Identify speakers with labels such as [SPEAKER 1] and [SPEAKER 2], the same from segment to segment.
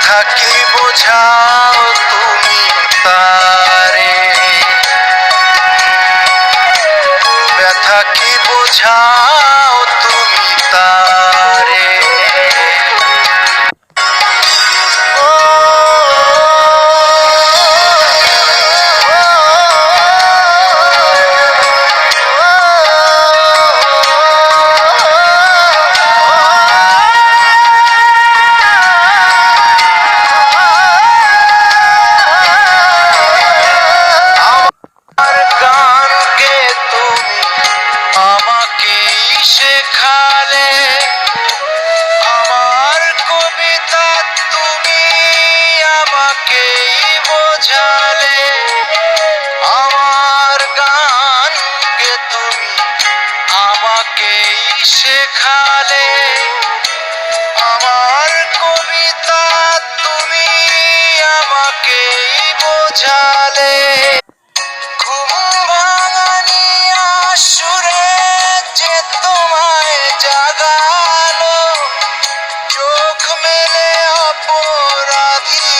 [SPEAKER 1] ব্যথা কি বোঝাও তুমি তারে, ব্যথা কি বোঝাও তুমি তারে। শেখালে আমার কবিতা তুমি আমাকেই বোঝালে, আমার গানকে তুমি আমাকেই শেখালে, আমার কবিতা তুমি আমাকেই বোঝালে। চোখ মেলে অপরাধী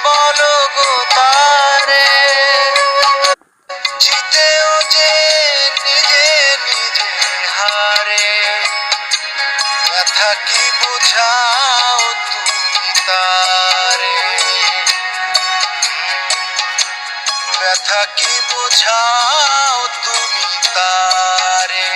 [SPEAKER 1] বলো গো তারে, জিতেও যে নিজে নিজে হারে। ব্যথা কি বোঝাও তুমি তারে, ব্যথা কি বোঝাও তুমি তারে।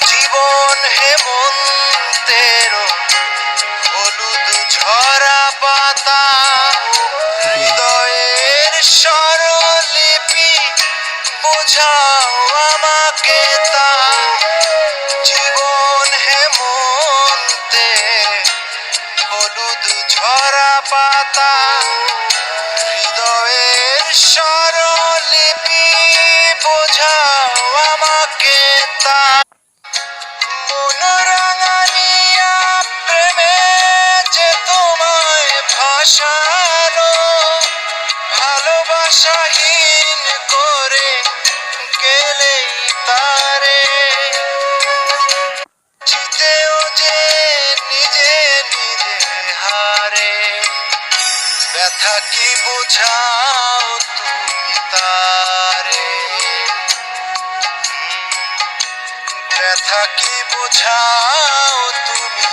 [SPEAKER 1] জীবন হেমন্তের হলুদ ঝরা পাতা, হৃদয়ের স্বরলিপি বোঝাও আমাকে তা। জীবন হেমন্তে হলুদ ঝরা পাতা, হৃদয়ের স্বরলিপি বোঝাও আমাকে তা। মনোরাঙানিয়া প্রেমে যে তোমায় ভাসালো, ভালোবাসাহীন করে গেলেই তারে, জিতেও যে নিজে নিজে হারে। ব্যথা কি বোঝাও তুমি তারে, ব্যথা কি বোঝাও তুমি